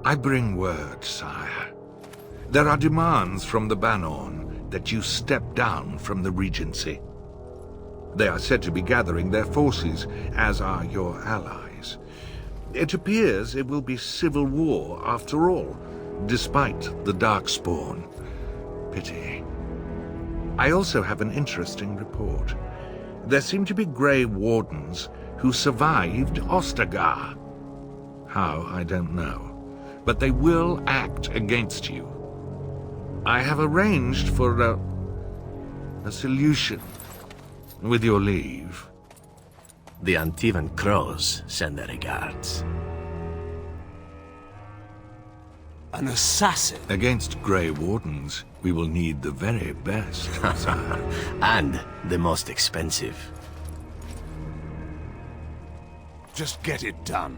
I bring word, sire. There are demands from the Bannorn that you step down from the Regency. They are said to be gathering their forces, as are your allies. It appears it will be civil war after all, despite the Darkspawn. Pity. I also have an interesting report. There seem to be Grey Wardens who survived Ostagar. How, I don't know. But they will act against you. I have arranged for a solution, with your leave. The Antivan Crows send their regards. An assassin? Against Grey Wardens, we will need the very best, sire. And the most expensive. Just get it done.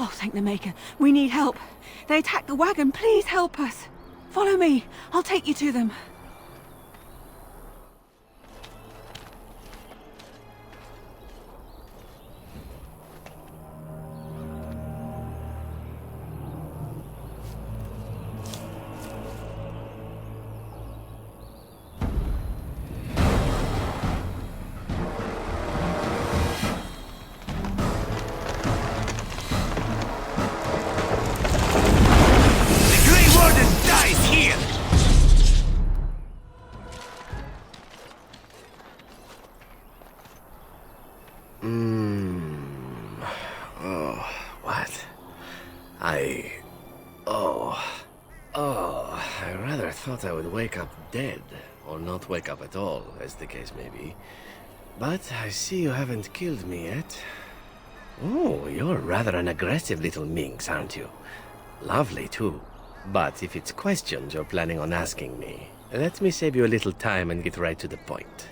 Oh, thank the Maker. We need help. They attacked the wagon. Please help us. Follow me. I'll take you to them. I rather thought I would wake up dead, or not wake up at all, as the case may be. But I see you haven't killed me yet. Oh, you're rather an aggressive little minx, aren't you? Lovely, too. But if it's questions you're planning on asking me, let me save you a little time and get right to the point.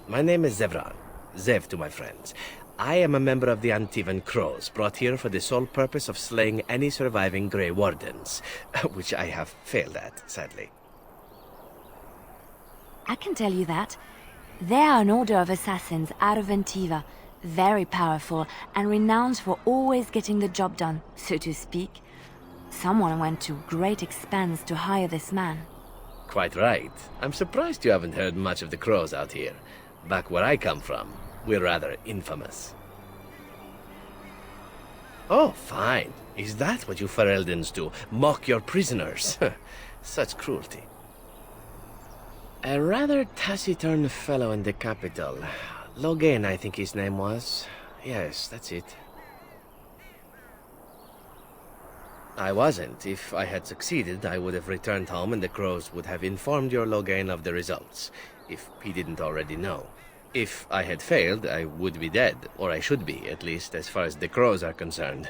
My name is Zevran. Zev to my friends. I am a member of the Antivan Crows, brought here for the sole purpose of slaying any surviving Grey Wardens, which I have failed at, sadly. I can tell you that. They are an order of assassins out of Antiva, very powerful and renowned for always getting the job done, so to speak. Someone went to great expense to hire this man. Quite right. I'm surprised you haven't heard much of the Crows out here. Back where I come from, we're rather infamous. Oh, fine. Is that what you Fereldans do? Mock your prisoners? Such cruelty. A rather taciturn fellow in the capital. Logain, I think his name was. Yes, that's it. I wasn't. If I had succeeded, I would have returned home and the Crows would have informed your Logain of the results, if he didn't already know. If I had failed, I would be dead, or I should be, at least as far as the Crows are concerned.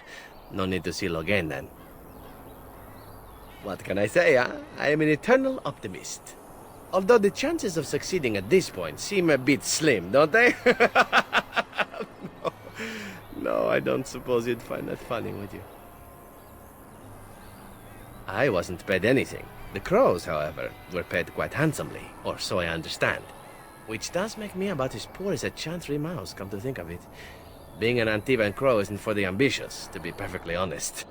No need to see Logain then. What can I say, huh? I am an eternal optimist. Although the chances of succeeding at this point seem a bit slim, don't they? No, I don't suppose you'd find that funny, would you? I wasn't paid anything. The Crows, however, were paid quite handsomely, or so I understand. Which does make me about as poor as a chantry mouse, come to think of it. Being an Antivan Crow isn't for the ambitious, to be perfectly honest.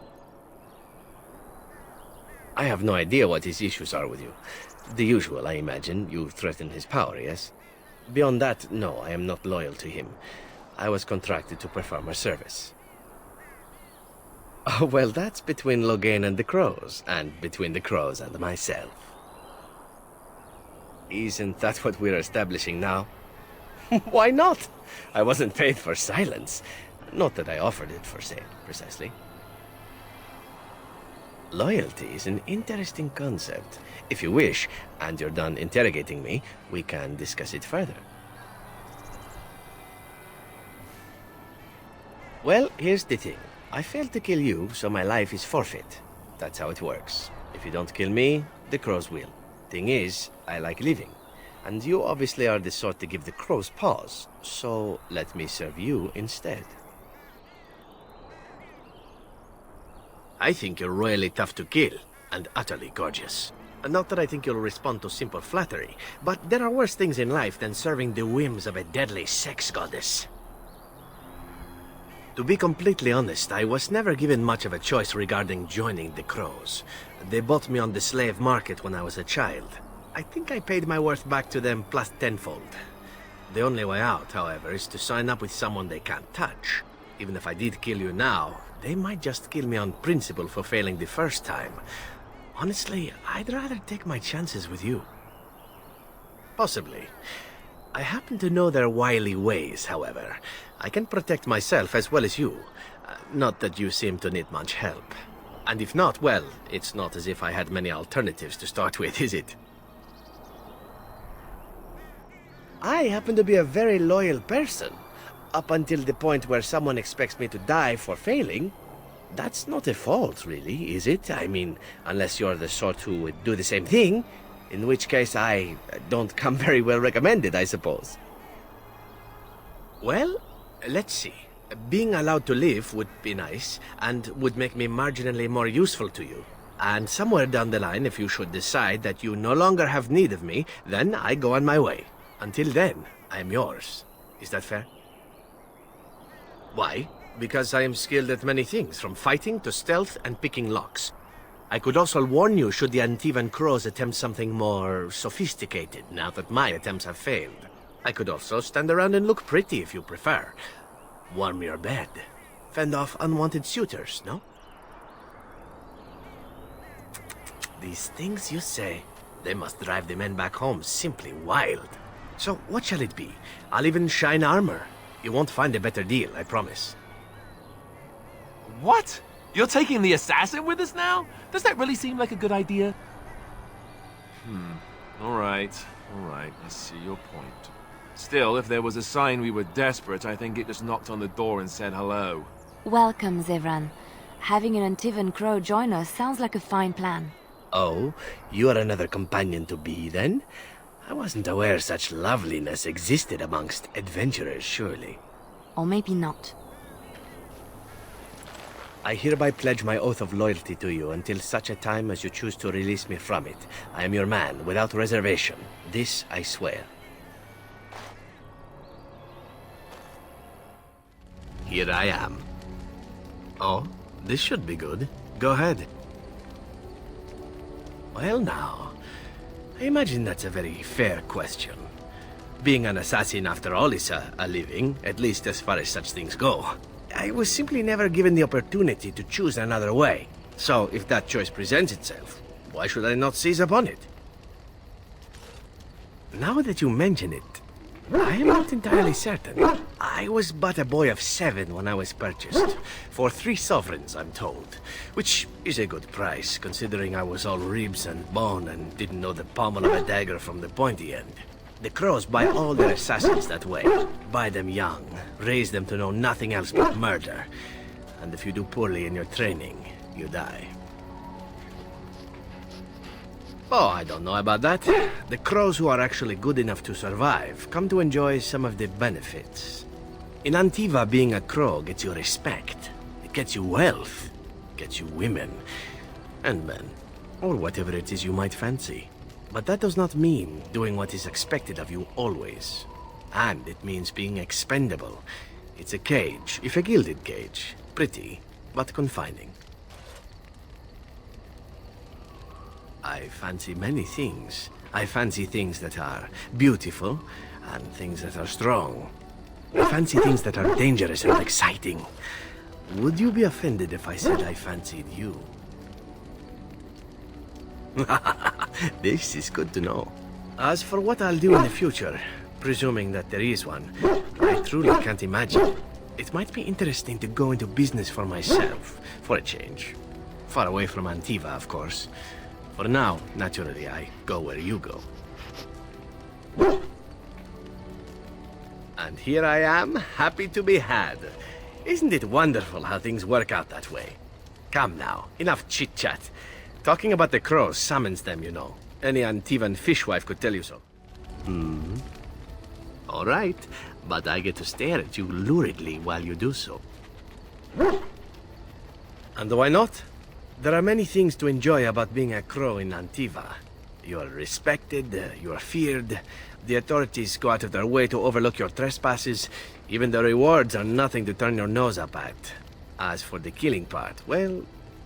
I have no idea what his issues are with you. The usual, I imagine. You threaten his power, yes? Beyond that, no, I am not loyal to him. I was contracted to perform a service. Oh, well, that's between Logain and the Crows, and between the Crows and myself. Isn't that what we're establishing now? Why not? I wasn't paid for silence. Not that I offered it for sale, precisely. Loyalty is an interesting concept. If you wish, and you're done interrogating me, we can discuss it further. Well, here's the thing. I failed to kill you, so my life is forfeit. That's how it works. If you don't kill me, the Crows will. Thing is, I like living. And you obviously are the sort to give the Crows pause, so let me serve you instead. I think you're royally tough to kill, and utterly gorgeous. Not that I think you'll respond to simple flattery, but there are worse things in life than serving the whims of a deadly sex goddess. To be completely honest, I was never given much of a choice regarding joining the Crows. They bought me on the slave market when I was a child. I think I paid my worth back to them plus tenfold. The only way out, however, is to sign up with someone they can't touch. Even if I did kill you now, they might just kill me on principle for failing the first time. Honestly, I'd rather take my chances with you. Possibly. I happen to know their wily ways, however. I can protect myself as well as you. Not that you seem to need much help. And if not, well, it's not as if I had many alternatives to start with, is it? I happen to be a very loyal person. Up until the point where someone expects me to die for failing. That's not a fault, really, is it? I mean, unless you're the sort who would do the same thing, in which case I don't come very well recommended, I suppose. Well, let's see. Being allowed to live would be nice, and would make me marginally more useful to you. And somewhere down the line, if you should decide that you no longer have need of me, then I go on my way. Until then, I am yours. Is that fair? Why? Because I am skilled at many things, from fighting to stealth and picking locks. I could also warn you should the Antivan Crows attempt something more sophisticated, now that my attempts have failed. I could also stand around and look pretty if you prefer. Warm your bed. Fend off unwanted suitors, no? These things you say, they must drive the men back home simply wild. So what shall it be? I'll even shine armor. You won't find a better deal, I promise. What? You're taking the assassin with us now? Does that really seem like a good idea? All right. I see your point. Still, if there was a sign we were desperate, I think it just knocked on the door and said hello. Welcome, Zevran. Having an Antivan Crow join us sounds like a fine plan. Oh, you are another companion to be, then? I wasn't aware such loveliness existed amongst adventurers, surely. Or maybe not. I hereby pledge my oath of loyalty to you until such a time as you choose to release me from it. I am your man, without reservation. This I swear. Here I am. Oh, this should be good. Go ahead. Well now, I imagine that's a very fair question. Being an assassin, after all, is a living, at least as far as such things go. I was simply never given the opportunity to choose another way. So, if that choice presents itself, why should I not seize upon it? Now that you mention it, I am not entirely certain. I was but a boy of 7 when I was purchased. For 3 sovereigns, I'm told. Which is a good price, considering I was all ribs and bone and didn't know the pommel of a dagger from the pointy end. The Crows buy all their assassins that way. Buy them young, raise them to know nothing else but murder. And if you do poorly in your training, you die. Oh, I don't know about that. The Crows who are actually good enough to survive come to enjoy some of the benefits. In Antiva, being a Crow gets you respect. It gets you wealth. Gets you women. And men. Or whatever it is you might fancy. But that does not mean doing what is expected of you always. And it means being expendable. It's a cage, if a gilded cage. Pretty, but confining. I fancy many things. I fancy things that are beautiful, and things that are strong. I fancy things that are dangerous and exciting. Would you be offended if I said I fancied you? This is good to know. As for what I'll do in the future, presuming that there is one, I truly can't imagine. It might be interesting to go into business for myself, for a change. Far away from Antiva, of course. For now, naturally, I go where you go. And here I am, happy to be had. Isn't it wonderful how things work out that way? Come now, enough chit-chat. Talking about the Crows summons them, you know. Any Antivan fishwife could tell you so. All right, but I get to stare at you luridly while you do so. And why not? There are many things to enjoy about being a crow in Antiva. You are respected, you are feared, the authorities go out of their way to overlook your trespasses, even the rewards are nothing to turn your nose up at. As for the killing part, well,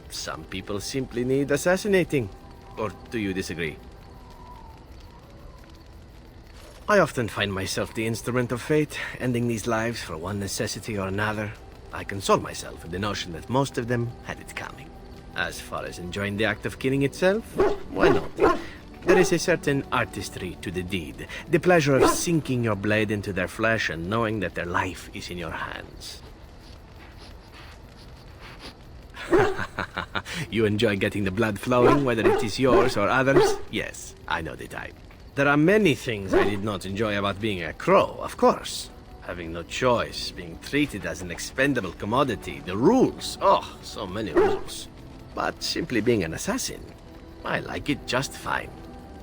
some people simply need assassinating. Or do you disagree? I often find myself the instrument of fate, ending these lives for one necessity or another. I console myself with the notion that most of them had it coming. As far as enjoying the act of killing itself, why not? There is a certain artistry to the deed, the pleasure of sinking your blade into their flesh and knowing that their life is in your hands. You enjoy getting the blood flowing, whether it is yours or others? Yes, I know the type. There are many things I did not enjoy about being a crow, of course. Having no choice, being treated as an expendable commodity, the rules. Oh, so many rules. But simply being an assassin, I like it just fine.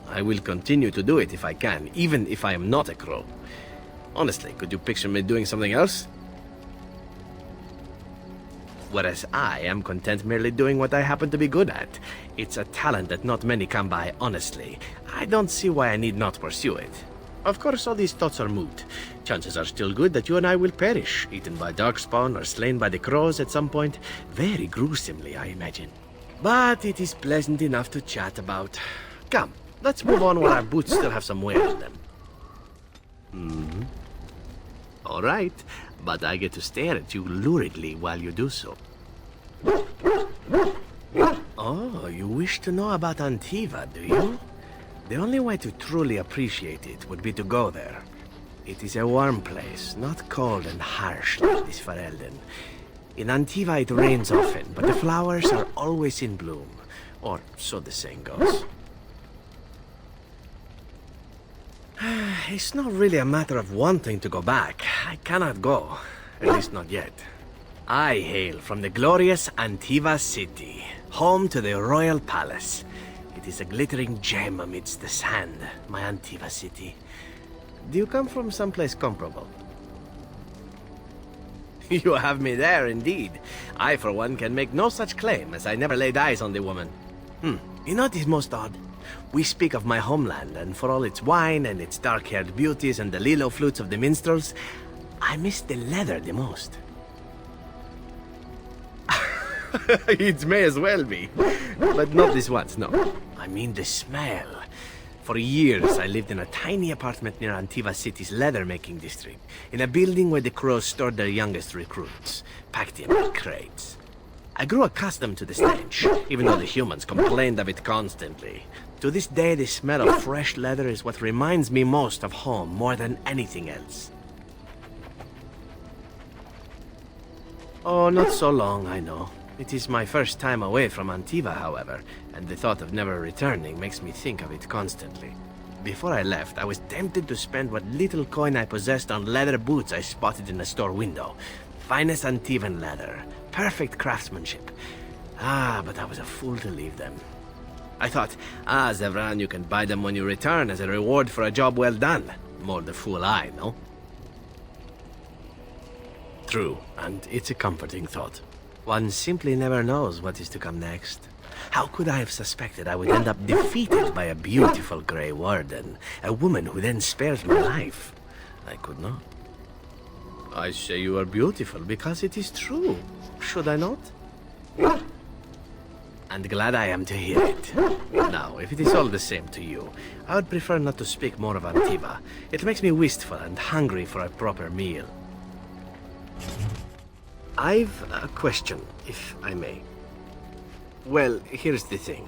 I will continue to do it if I can, even if I am not a crow. Honestly, could you picture me doing something else? Whereas I am content merely doing what I happen to be good at. It's a talent that not many come by, honestly. I don't see why I need not pursue it. Of course, all these thoughts are moot. Chances are still good that you and I will perish, eaten by darkspawn or slain by the crows at some point. Very gruesomely, I imagine. But it is pleasant enough to chat about. Come, let's move on while our boots still have some wear in them. All right, but I get to stare at you luridly while you do so. Oh, you wish to know about Antiva, do you? The only way to truly appreciate it would be to go there. It is a warm place, not cold and harsh like this Ferelden. In Antiva it rains often, but the flowers are always in bloom. Or so the saying goes. It's not really a matter of wanting to go back. I cannot go. At least not yet. I hail from the glorious Antiva city, home to the royal palace. It is a glittering gem amidst the sand, my Antiva city. Do you come from someplace comparable? You have me there, indeed. I, for one, can make no such claim, as I never laid eyes on the woman. You know what is most odd? We speak of my homeland, and for all its wine and its dark-haired beauties and the lilo flutes of the minstrels, I miss the leather the most. It may as well be. But not this once, no. I mean the smell. For years, I lived in a tiny apartment near Antiva City's leather-making district, in a building where the crows stored their youngest recruits, packed in crates. I grew accustomed to the stench, even though the humans complained of it constantly. To this day, the smell of fresh leather is what reminds me most of home more than anything else. Oh, not so long, I know. It is my first time away from Antiva, however, and the thought of never returning makes me think of it constantly. Before I left, I was tempted to spend what little coin I possessed on leather boots I spotted in a store window. Finest Antivan leather, perfect craftsmanship. But I was a fool to leave them. I thought, Zevran, you can buy them when you return as a reward for a job well done. More the fool I, no? True, and it's a comforting thought. One simply never knows what is to come next. How could I have suspected I would end up defeated by a beautiful Grey Warden, a woman who then spares my life? I could not. I say you are beautiful because it is true. Should I not? And glad I am to hear it. Now, if it is all the same to you, I would prefer not to speak more of Antiva. It makes me wistful and hungry for a proper meal. I've a question, if I may. Well, here's the thing.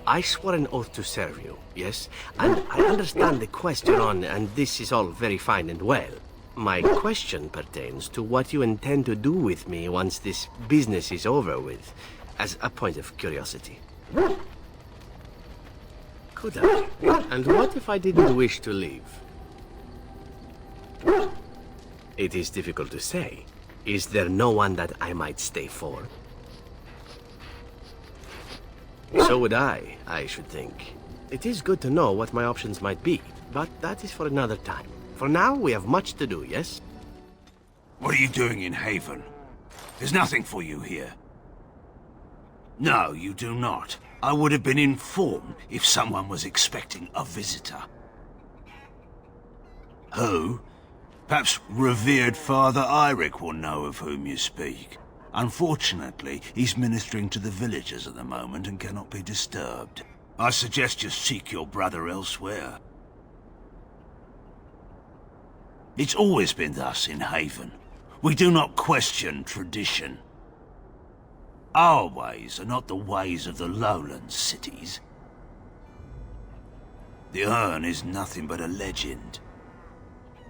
I swore an oath to serve you, yes? And I understand the quest you're on, and this is all very fine and well. My question pertains to what you intend to do with me once this business is over with, as a point of curiosity. Could I? And what if I didn't wish to leave? It is difficult to say. Is there no one that I might stay for? So would I should think. It is good to know what my options might be, but that is for another time. For now, we have much to do, yes? What are you doing in Haven? There's nothing for you here. No, you do not. I would have been informed if someone was expecting a visitor. Who? Perhaps revered Father Eirik will know of whom you speak. Unfortunately, he's ministering to the villagers at the moment and cannot be disturbed. I suggest you seek your brother elsewhere. It's always been thus in Haven. We do not question tradition. Our ways are not the ways of the lowland cities. The urn is nothing but a legend.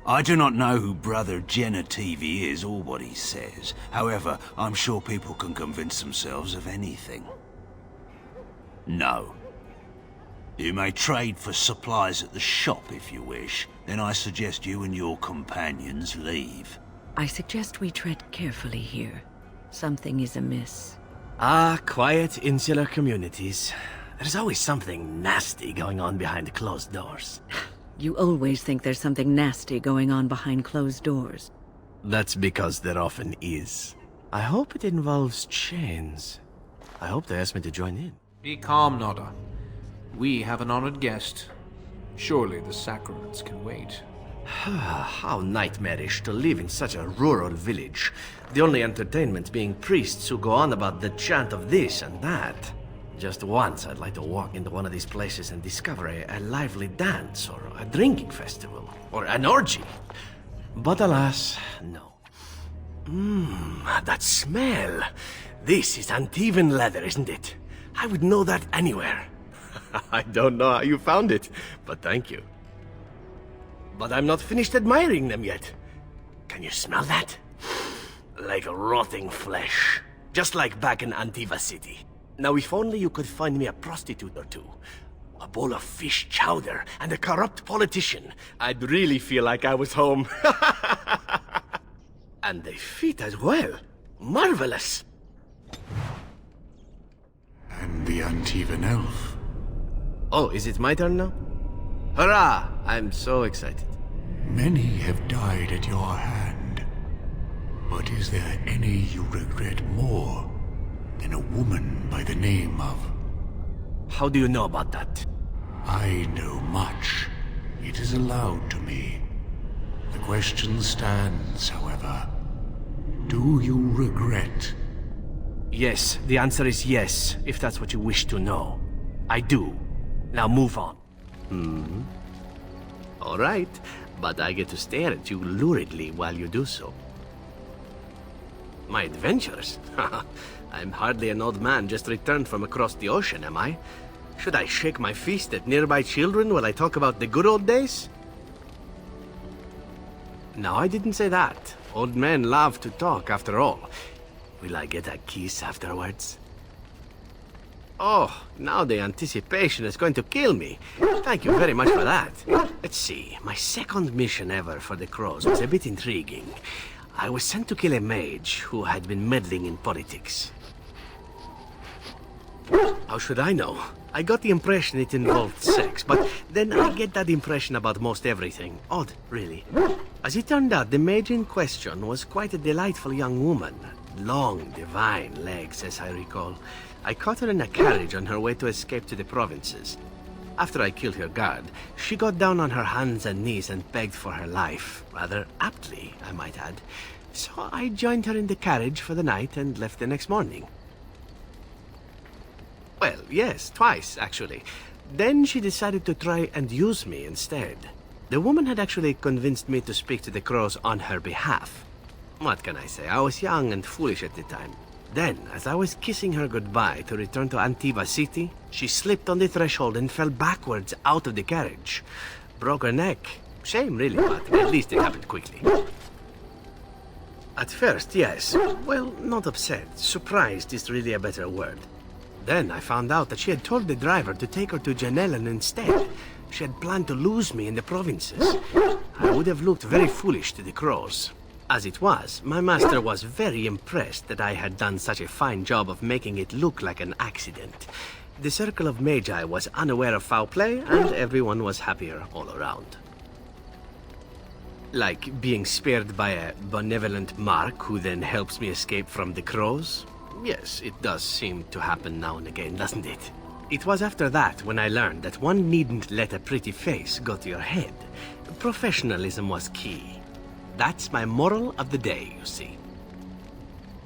I do not know who Brother Genetivi is or what he says. However, I'm sure people can convince themselves of anything. No. You may trade for supplies at the shop if you wish. Then I suggest you and your companions leave. I suggest we tread carefully here. Something is amiss. Ah, quiet, insular communities. There's always something nasty going on behind closed doors. You always think there's something nasty going on behind closed doors. That's because there often is. I hope it involves chains. I hope they ask me to join in. Be calm, Nodda. We have an honored guest. Surely the sacraments can wait. How nightmarish to live in such a rural village. The only entertainment being priests who go on about the chant of this and that. Just once I'd like to walk into one of these places and discover a lively dance, or a drinking festival, or an orgy. But alas, no. That smell. This is Antivan leather, isn't it? I would know that anywhere. I don't know how you found it, but thank you. But I'm not finished admiring them yet. Can you smell that? Like rotting flesh. Just like back in Antiva City. Now if only you could find me a prostitute or two. A bowl of fish chowder and a corrupt politician. I'd really feel like I was home. And they fit as well. Marvelous. And the Antivan elf. Oh, is it my turn now? Hurrah! I'm so excited. Many have died at your hand. But is there any you regret more than a woman by the name of... How do you know about that? I know much. It is allowed to me. The question stands, however. Do you regret? Yes, the answer is yes, if that's what you wish to know. I do. Now move on. All right, but I get to stare at you luridly while you do so. My adventures? I'm hardly an old man just returned from across the ocean, am I? Should I shake my fist at nearby children while I talk about the good old days? No, I didn't say that. Old men love to talk, after all. Will I get a kiss afterwards? Oh, now the anticipation is going to kill me. Thank you very much for that. Let's see, my second mission ever for the Crows was a bit intriguing. I was sent to kill a mage who had been meddling in politics. How should I know? I got the impression it involved sex, but then I get that impression about most everything. Odd, really. As it turned out, the mage in question was quite a delightful young woman. Long, divine legs, as I recall. I caught her in a carriage on her way to escape to the provinces. After I killed her guard, she got down on her hands and knees and begged for her life. Rather aptly, I might add. So I joined her in the carriage for the night and left the next morning. Well, yes, twice, actually. Then she decided to try and use me instead. The woman had actually convinced me to speak to the Crows on her behalf. What can I say? I was young and foolish at the time. Then, as I was kissing her goodbye to return to Antiva City, she slipped on the threshold and fell backwards out of the carriage. Broke her neck. Shame, really, but at least it happened quickly. At first, yes. Well, not upset. Surprised is really a better word. Then I found out that she had told the driver to take her to Janellen instead. She had planned to lose me in the provinces. I would have looked very foolish to the Crows. As it was, my master was very impressed that I had done such a fine job of making it look like an accident. The circle of Magi was unaware of foul play, and everyone was happier all around. Like being spared by a benevolent Mark who then helps me escape from the Crows? Yes, it does seem to happen now and again, doesn't it? It was after that when I learned that one needn't let a pretty face go to your head. Professionalism was key. That's my moral of the day, you see.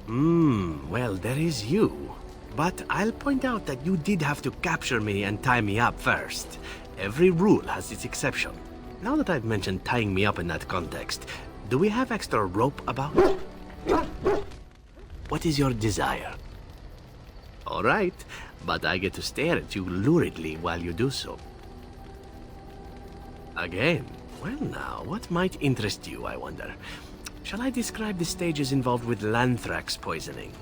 Well, there is you. But I'll point out that you did have to capture me and tie me up first. Every rule has its exception. Now that I've mentioned tying me up in that context, do we have extra rope about? What is your desire? All right, but I get to stare at you luridly while you do so. Again, well now, what might interest you, I wonder? Shall I describe the stages involved with Lanthrax poisoning?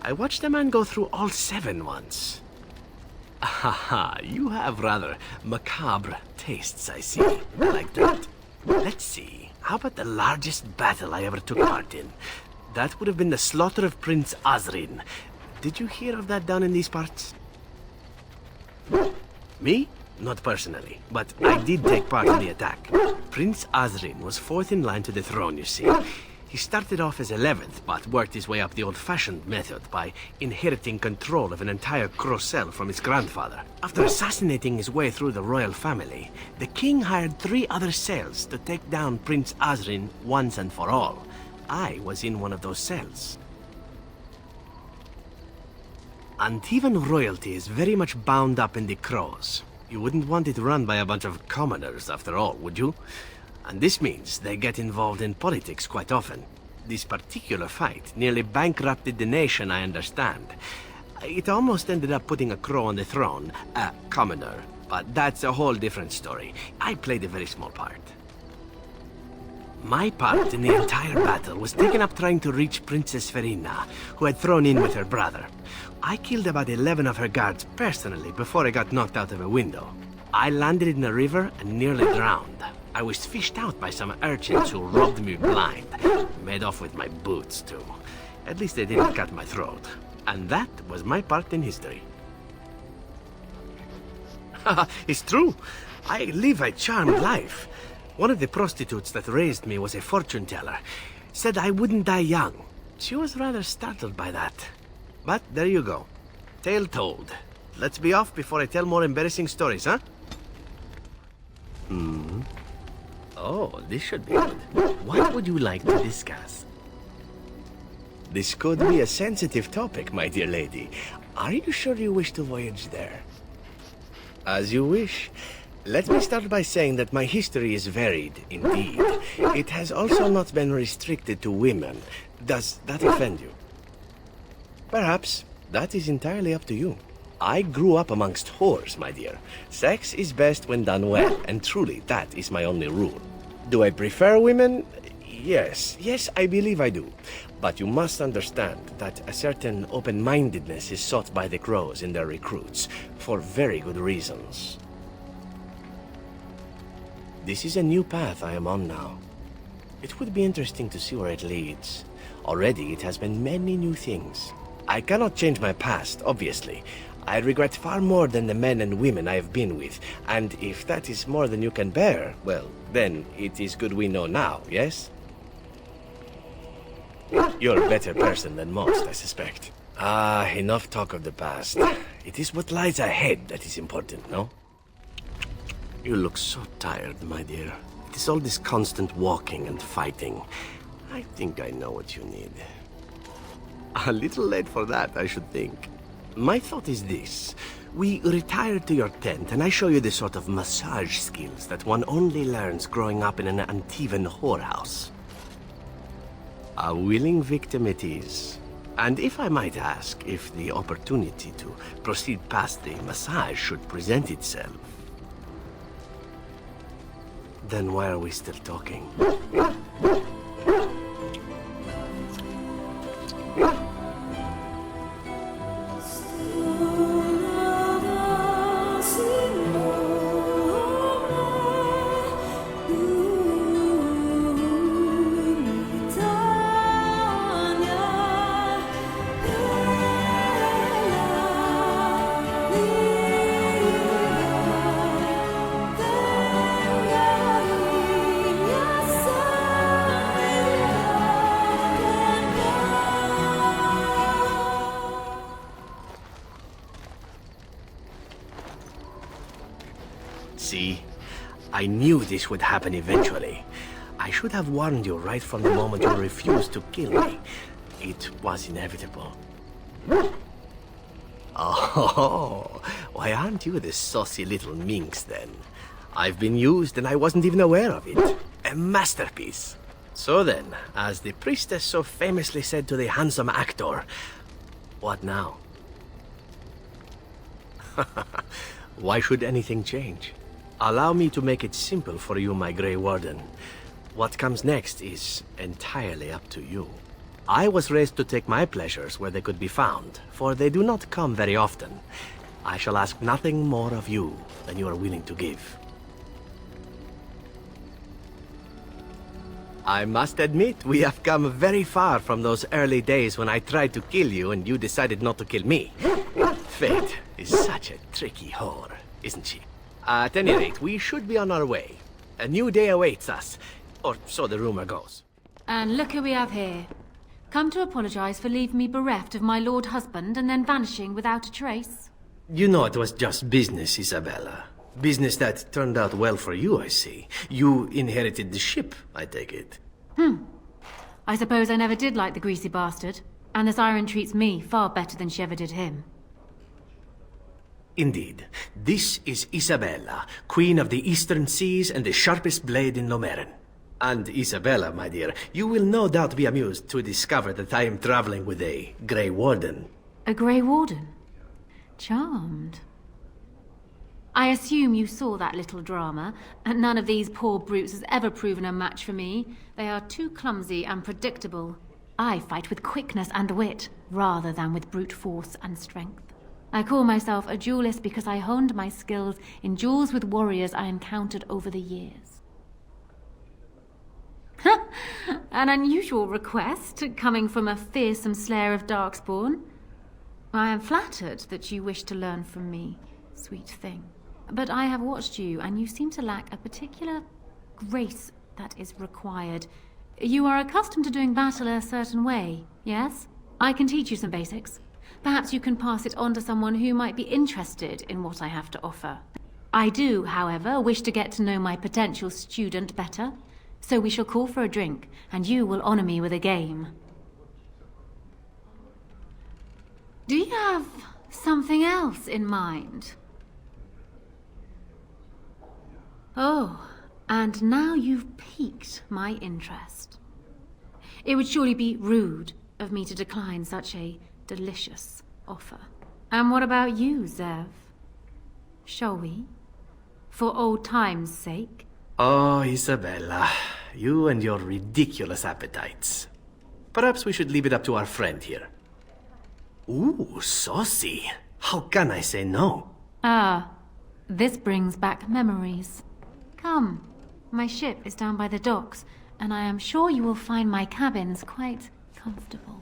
I watched a man go through all 7 once. Haha, you have rather macabre tastes, I see. Like that. Let's see, how about the largest battle I ever took part in? That would have been the slaughter of Prince Osrin. Did you hear of that down in these parts? Me? Not personally, but I did take part in the attack. Prince Osrin was 4th in line to the throne, you see. He started off as 11th, but worked his way up the old-fashioned method by inheriting control of an entire Crocel from his grandfather. After assassinating his way through the royal family, the king hired 3 other cells to take down Prince Osrin once and for all. I was in one of those cells. Antivan royalty is very much bound up in the Crows. You wouldn't want it run by a bunch of commoners, after all, would you? And this means they get involved in politics quite often. This particular fight nearly bankrupted the nation, I understand. It almost ended up putting a crow on the throne, a commoner. But that's a whole different story. I played a very small part. My part in the entire battle was taken up trying to reach Princess Verina, who had thrown in with her brother. I killed about 11 of her guards personally before I got knocked out of a window. I landed in a river and nearly drowned. I was fished out by some urchins who robbed me blind. Made off with my boots, too. At least they didn't cut my throat. And that was my part in history. Haha, it's true. I live a charmed life. One of the prostitutes that raised me was a fortune teller. Said I wouldn't die young. She was rather startled by that. But there you go. Tale told. Let's be off before I tell more embarrassing stories, huh? Oh, this should be good. What would you like to discuss? This could be a sensitive topic, my dear lady. Are you sure you wish to voyage there? As you wish. Let me start by saying that my history is varied, indeed. It has also not been restricted to women. Does that offend you? Perhaps. That is entirely up to you. I grew up amongst whores, my dear. Sex is best when done well, and truly, that is my only rule. Do I prefer women? Yes, I believe I do. But you must understand that a certain open-mindedness is sought by the Crows in their recruits, for very good reasons. This is a new path I am on now. It would be interesting to see where it leads. Already it has been many new things. I cannot change my past, obviously. I regret far more than the men and women I have been with, and if that is more than you can bear, well, then it is good we know now, yes? You're a better person than most, I suspect. Ah, enough talk of the past. It is what lies ahead that is important, no? You look so tired, my dear. It is all this constant walking and fighting. I think I know what you need. A little late for that, I should think. My thought is this. We retire to your tent and I show you the sort of massage skills that one only learns growing up in an Antivan whorehouse. A willing victim it is. And if I might ask, if the opportunity to proceed past the massage should present itself, then why are we still talking? see? I knew this would happen eventually. I should have warned you right from the moment you refused to kill me. It was inevitable. Oh, why aren't you the saucy little minx then? I've been used and I wasn't even aware of it. A masterpiece. So then, as the priestess so famously said to the handsome actor, what now? Why should anything change? Allow me to make it simple for you, my Grey Warden. What comes next is entirely up to you. I was raised to take my pleasures where they could be found, for they do not come very often. I shall ask nothing more of you than you are willing to give. I must admit, we have come very far from those early days when I tried to kill you and you decided not to kill me. Fate is such a tricky whore, isn't she? At any rate, we should be on our way. A new day awaits us, or so the rumor goes. And look who we have here. Come to apologize for leaving me bereft of my lord husband and then vanishing without a trace. You know it was just business, Isabella. Business that turned out well for you, I see. You inherited the ship, I take it. I suppose I never did like the greasy bastard. And the siren treats me far better than she ever did him. Indeed. This is Isabella, Queen of the Eastern Seas and the sharpest blade in Lomerin. And Isabella, my dear, you will no doubt be amused to discover that I am traveling with a Grey Warden. A Grey Warden? Charmed. I assume you saw that little drama, and none of these poor brutes has ever proven a match for me. They are too clumsy and predictable. I fight with quickness and wit, rather than with brute force and strength. I call myself a duelist because I honed my skills in duels with warriors I encountered over the years. An unusual request, coming from a fearsome slayer of Darkspawn. I am flattered that you wish to learn from me, sweet thing. But I have watched you, and you seem to lack a particular grace that is required. You are accustomed to doing battle a certain way, yes? I can teach you some basics. Perhaps you can pass it on to someone who might be interested in what I have to offer. I do, however, wish to get to know my potential student better. So we shall call for a drink, and you will honor me with a game. Do you have something else in mind? Oh, and now you've piqued my interest. It would surely be rude of me to decline such a delicious offer. And what about you, Zev? Shall we? For old time's sake? Oh, Isabella, you and your ridiculous appetites. Perhaps we should leave it up to our friend here. Ooh, saucy. How can I say no? Ah, this brings back memories. Come, my ship is down by the docks, and I am sure you will find my cabins quite comfortable.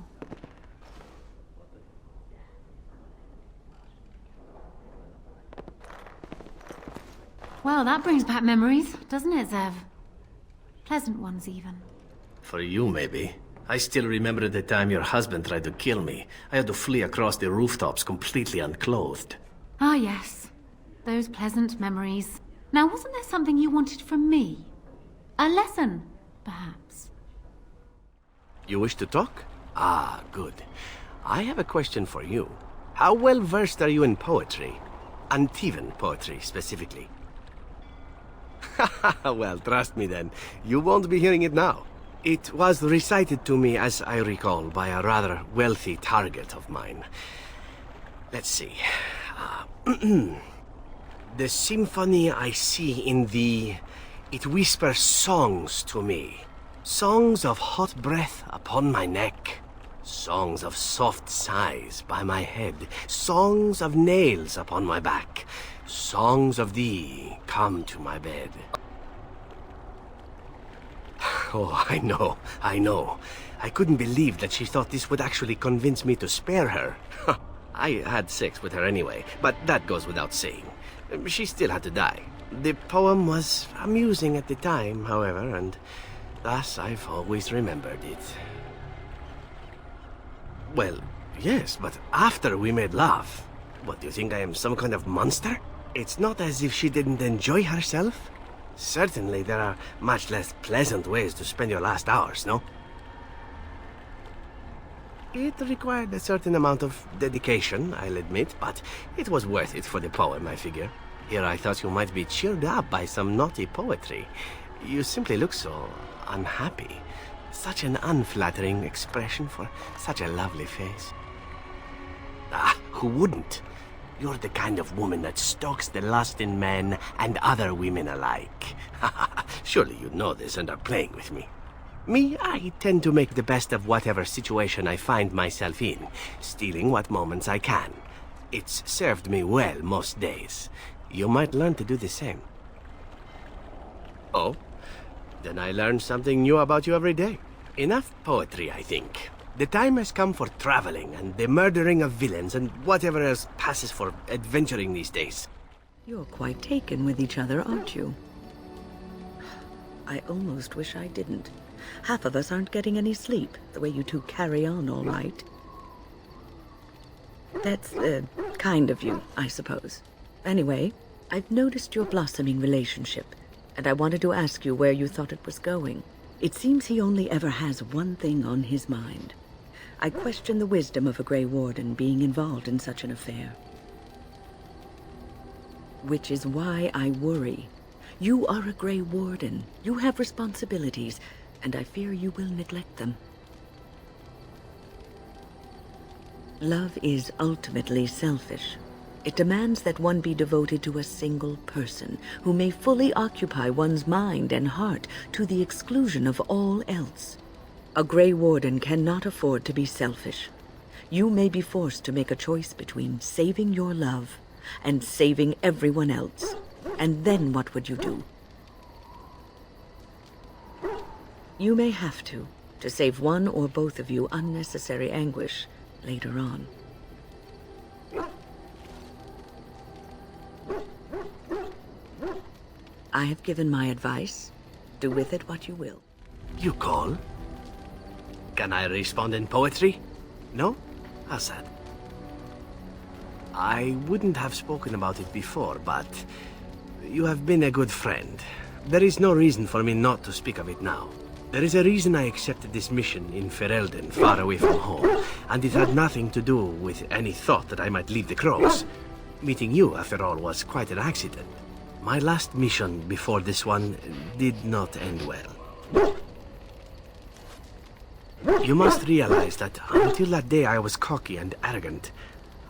Well, that brings back memories, doesn't it, Zev? Pleasant ones, even. For you, maybe. I still remember the time your husband tried to kill me. I had to flee across the rooftops completely unclothed. Ah, yes. Those pleasant memories. Now, wasn't there something you wanted from me? A lesson, perhaps? You wish to talk? Ah, good. I have a question for you. How well versed are you in poetry? Antivan poetry, specifically. Well, trust me then. You won't be hearing it now. It was recited to me, as I recall, by a rather wealthy target of mine. Let's see. The symphony I see in thee, it whispers songs to me. Songs of hot breath upon my neck. Songs of soft sighs by my head. Songs of nails upon my back. Songs of thee come to my bed. Oh, I know. I couldn't believe that she thought this would actually convince me to spare her. I had sex with her anyway, but that goes without saying. She still had to die. The poem was amusing at the time, however, and thus I've always remembered it. Well, yes, but after we made love, what, do you think I am some kind of monster? It's not as if she didn't enjoy herself. Certainly, there are much less pleasant ways to spend your last hours, no? It required a certain amount of dedication, I'll admit, but it was worth it for the poem, I figure. Here I thought you might be cheered up by some naughty poetry. You simply look so unhappy. Such an unflattering expression for such a lovely face. Ah, who wouldn't? You're the kind of woman that stokes the lust in men and other women alike. Surely you know this and are playing with me. Me, I tend to make the best of whatever situation I find myself in, stealing what moments I can. It's served me well most days. You might learn to do the same. Oh? Then I learn something new about you every day. Enough poetry, I think. The time has come for traveling and the murdering of villains and whatever else passes for adventuring these days. You're quite taken with each other, aren't you? I almost wish I didn't. Half of us aren't getting any sleep, the way you two carry on all night. That's, kind of you, I suppose. Anyway, I've noticed your blossoming relationship, and I wanted to ask you where you thought it was going. It seems he only ever has one thing on his mind. I question the wisdom of a Grey Warden being involved in such an affair. Which is why I worry. You are a Grey Warden. You have responsibilities, and I fear you will neglect them. Love is ultimately selfish. It demands that one be devoted to a single person who may fully occupy one's mind and heart to the exclusion of all else. A Grey Warden cannot afford to be selfish. You may be forced to make a choice between saving your love and saving everyone else. And then what would you do? You may have to save one or both of you unnecessary anguish later on. I have given my advice. Do with it what you will. You call? Can I respond in poetry? No? How's that? I wouldn't have spoken about it before, but you have been a good friend. There is no reason for me not to speak of it now. There is a reason I accepted this mission in Ferelden, far away from home, and it had nothing to do with any thought that I might leave the Crows. Meeting you, after all, was quite an accident. My last mission before this one did not end well. You must realize that until that day I was cocky and arrogant.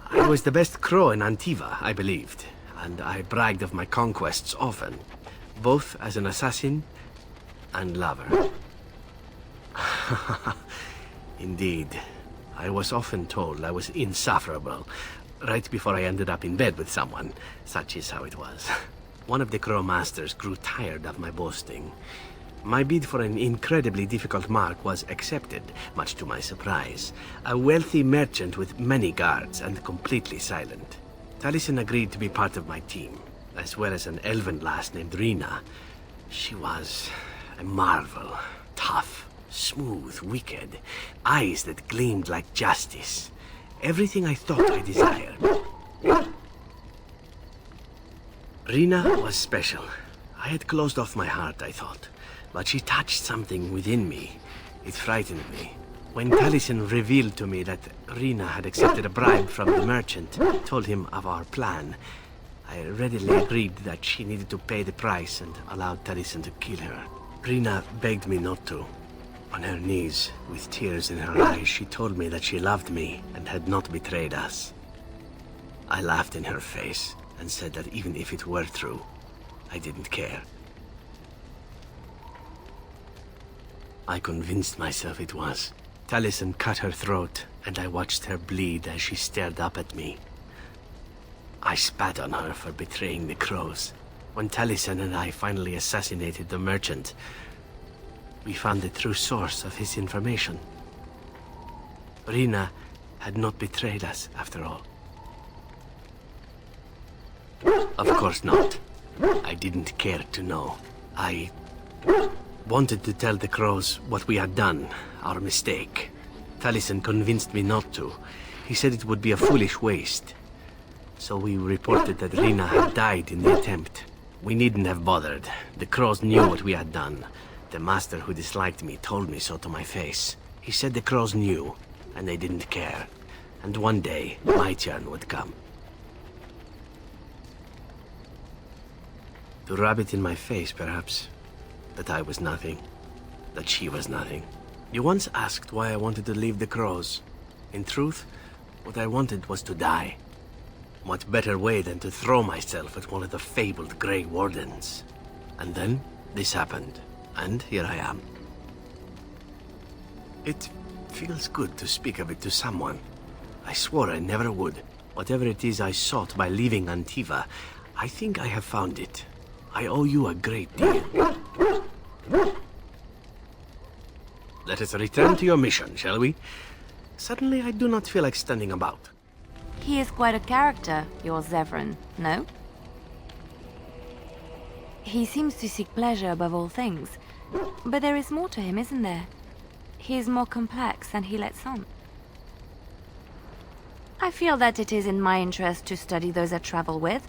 I was the best crow in Antiva, I believed, and I bragged of my conquests often, both as an assassin and lover. Indeed, I was often told I was insufferable, right before I ended up in bed with someone. Such is how it was. One of the Crow Masters grew tired of my boasting. My bid for an incredibly difficult mark was accepted, much to my surprise. A wealthy merchant with many guards and completely silent. Taliesin agreed to be part of my team, as well as an elven lass named Rina. She was a marvel. Tough, smooth, wicked. Eyes that gleamed like justice. Everything I thought I desired. Rina was special. I had closed off my heart, I thought. But she touched something within me. It frightened me. When Taliesin revealed to me that Rina had accepted a bribe from the merchant, told him of our plan, I readily agreed that she needed to pay the price and allowed Taliesin to kill her. Rina begged me not to. On her knees, with tears in her eyes, she told me that she loved me and had not betrayed us. I laughed in her face and said that even if it were true, I didn't care. I convinced myself it was. Taliesin cut her throat, and I watched her bleed as she stared up at me. I spat on her for betraying the Crows. When Taliesin and I finally assassinated the merchant, we found the true source of his information. Rina had not betrayed us, after all. Of course not. I didn't care to know. I wanted to tell the Crows what we had done, our mistake. Taliesin convinced me not to. He said it would be a foolish waste. So we reported that Rina had died in the attempt. We needn't have bothered. The crows knew what we had done. The master who disliked me told me so to my face. He said the crows knew, and they didn't care. And one day, my turn would come. To rub it in my face, perhaps. That I was nothing. That she was nothing. You once asked why I wanted to leave the crows. In truth, what I wanted was to die. What better way than to throw myself at one of the fabled Grey Wardens? And then, this happened. And here I am. It feels good to speak of it to someone. I swore I never would. Whatever it is I sought by leaving Antiva, I think I have found it. I owe you a great deal. Let us return to your mission, shall we? Suddenly, I do not feel like standing about. He is quite a character, your Zevran, no? He seems to seek pleasure above all things. But there is more to him, isn't there? He is more complex than he lets on. I feel that it is in my interest to study those I travel with.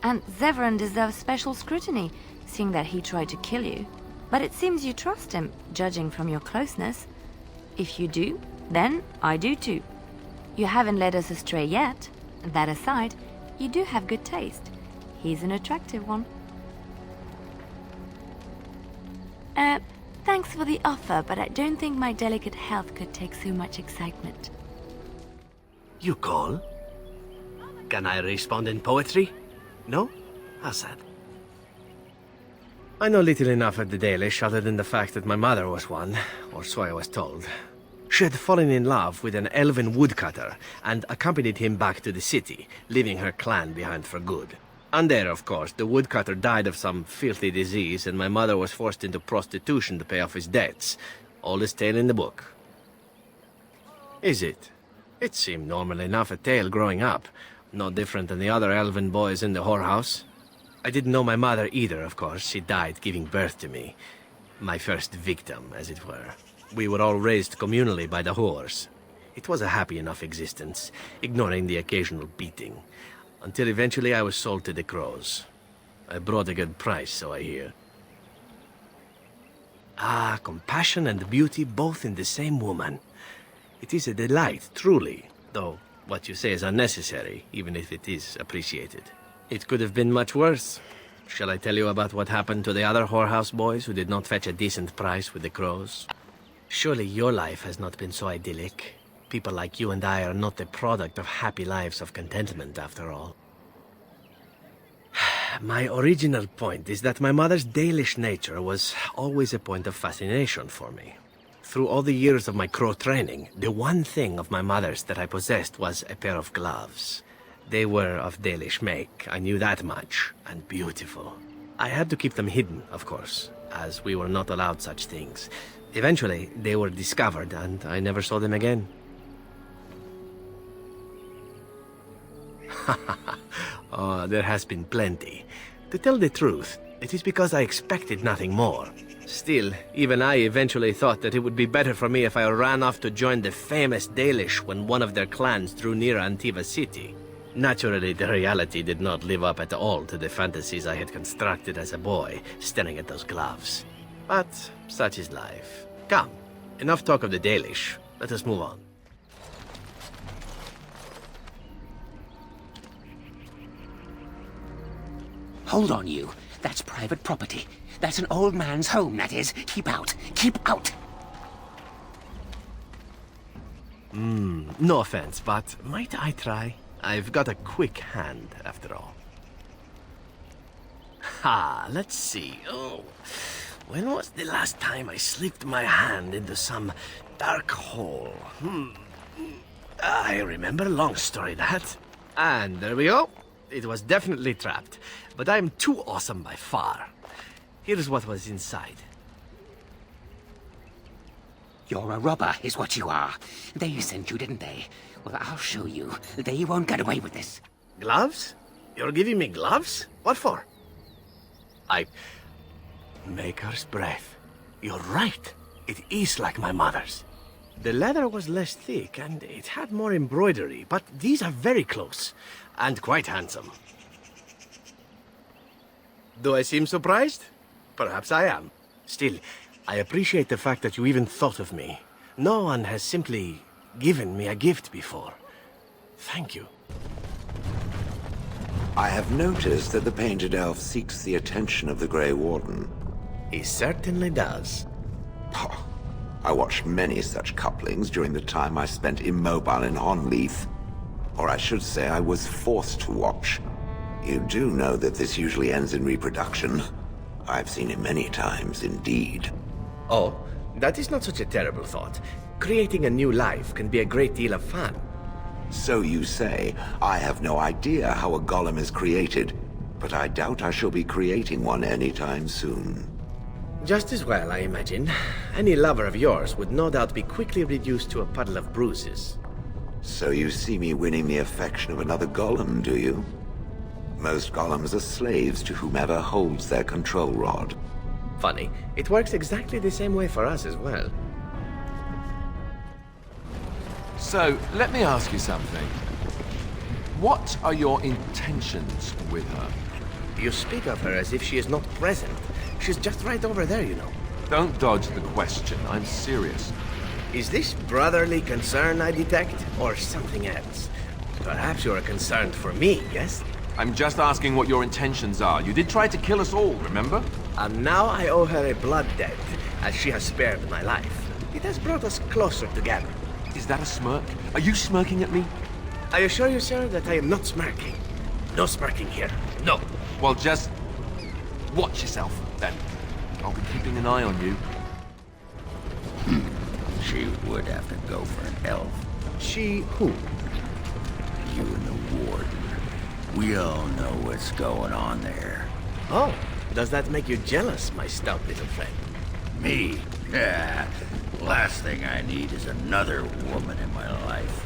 And Zevran deserves special scrutiny, seeing that he tried to kill you. But it seems you trust him, judging from your closeness. If you do, then I do too. You haven't led us astray yet. That aside, you do have good taste. He's an attractive one. Thanks for the offer, but I don't think my delicate health could take so much excitement. You call? Can I respond in poetry? No? How sad. I know little enough of the Dalish other than the fact that my mother was one, or so I was told. She had fallen in love with an elven woodcutter and accompanied him back to the city, leaving her clan behind for good. And there, of course, the woodcutter died of some filthy disease and my mother was forced into prostitution to pay off his debts. Oldest tale in the book. Is it? It seemed normal enough a tale growing up. No different than the other elven boys in the whorehouse. I didn't know my mother either, of course. She died giving birth to me. My first victim, as it were. We were all raised communally by the whores. It was a happy enough existence, ignoring the occasional beating. Until eventually I was sold to the crows. I brought a good price, so I hear. Ah, compassion and beauty both in the same woman. It is a delight, truly, though what you say is unnecessary, even if it is appreciated. It could have been much worse. Shall I tell you about what happened to the other whorehouse boys who did not fetch a decent price with the crows? Surely your life has not been so idyllic. People like you and I are not the product of happy lives of contentment, after all. My original point is that my mother's Dalish nature was always a point of fascination for me. Through all the years of my crow training, the one thing of my mother's that I possessed was a pair of gloves. They were of Dalish make, I knew that much, and beautiful. I had to keep them hidden, of course, as we were not allowed such things. Eventually, they were discovered, and I never saw them again. Oh, there has been plenty. To tell the truth, it is because I expected nothing more. Still, even I eventually thought that it would be better for me if I ran off to join the famous Dalish when one of their clans drew near Antiva city. Naturally, the reality did not live up at all to the fantasies I had constructed as a boy, staring at those gloves. But such is life. Come, enough talk of the Dalish. Let us move on. Hold on, you. That's private property. That's an old man's home, that is. Keep out. Keep out! No offense, but might I try? I've got a quick hand, after all. Ha, let's see. Oh, when was the last time I slipped my hand into some dark hole? I remember, long story that. And there we go. It was definitely trapped, but I'm too awesome by far. Here's what was inside. You're a robber, is what you are. They sent you, didn't they? Well, I'll show you. They won't get away with this. Gloves? You're giving me gloves? What for? Maker's breath. You're right. It is like my mother's. The leather was less thick, and it had more embroidery, but these are very close, and quite handsome. Do I seem surprised? Perhaps I am. Still, I appreciate the fact that you even thought of me. No one has simply given me a gift before. Thank you. I have noticed that the Painted Elf seeks the attention of the Grey Warden. He certainly does. I watched many such couplings during the time I spent immobile in Onleith. Or I should say I was forced to watch. You do know that this usually ends in reproduction. I've seen it many times, indeed. Oh, that is not such a terrible thought. Creating a new life can be a great deal of fun. So you say. I have no idea how a golem is created, but I doubt I shall be creating one anytime soon. Just as well, I imagine. Any lover of yours would no doubt be quickly reduced to a puddle of bruises. So you see me winning the affection of another golem, do you? Most golems are slaves to whomever holds their control rod. Funny, it works exactly the same way for us as well. So, let me ask you something. What are your intentions with her? You speak of her as if she is not present. She's just right over there, you know. Don't dodge the question. I'm serious. Is this brotherly concern I detect, or something else? Perhaps you are concerned for me, yes? I'm just asking what your intentions are. You did try to kill us all, remember? And now I owe her a blood debt, as she has spared my life. It has brought us closer together. Is that a smirk? Are you smirking at me? I assure you, sir, that I am not smirking. No smirking here. No. Well, just watch yourself, then. I'll be keeping an eye on you. She would have to go for an elf. She who? You and the Warden. We all know what's going on there. Oh, does that make you jealous, my stout little friend? Me? Yeah. Last thing I need is another woman in my life.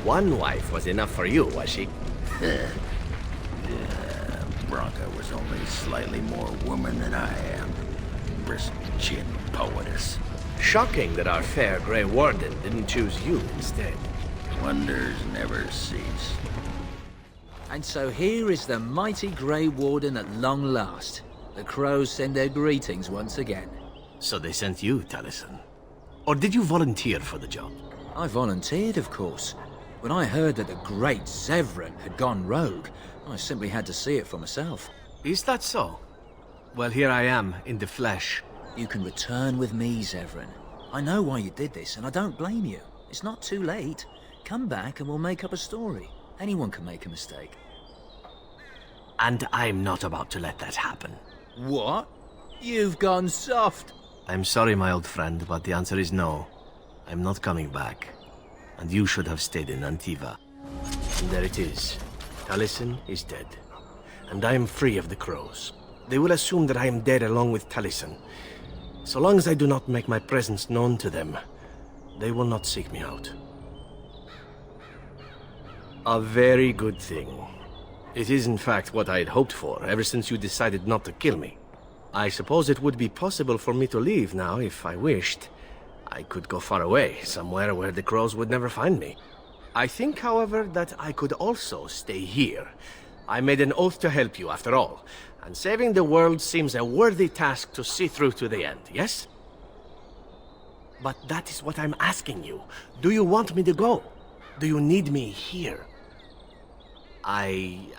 One wife was enough for you, was she? Yeah, Bronca was only slightly more woman than I am. Brisk chin poetess. Shocking that our fair Grey Warden didn't choose you instead. Wonders never cease. And so here is the mighty Grey Warden at long last. The crows send their greetings once again. So they sent you, Taliesin. Or did you volunteer for the job? I volunteered, of course. When I heard that the great Zevran had gone rogue, I simply had to see it for myself. Is that so? Well, here I am, in the flesh. You can return with me, Zevran. I know why you did this, and I don't blame you. It's not too late. Come back and we'll make up a story. Anyone can make a mistake. And I'm not about to let that happen. What? You've gone soft. I'm sorry, my old friend, but the answer is no. I'm not coming back. And you should have stayed in Antiva. And there it is. Taliesin is dead. And I am free of the crows. They will assume that I am dead along with Taliesin. So long as I do not make my presence known to them, they will not seek me out. A very good thing. It is in fact what I had hoped for ever since you decided not to kill me. I suppose it would be possible for me to leave now if I wished. I could go far away, somewhere where the crows would never find me. I think, however, that I could also stay here. I made an oath to help you, after all, and saving the world seems a worthy task to see through to the end, yes? But that is what I'm asking you. Do you want me to go? Do you need me here? I'm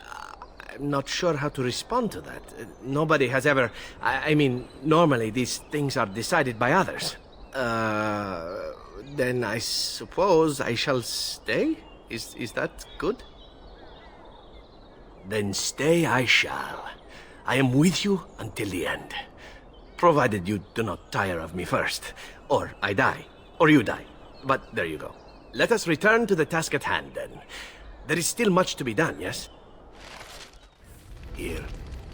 not sure how to respond to that. Nobody has ever... I mean, normally these things are decided by others. Then I suppose I shall stay? Is that good? Then stay I shall. I am with you until the end. Provided you do not tire of me first. Or I die. Or you die. But there you go. Let us return to the task at hand, then. There is still much to be done, yes? Here.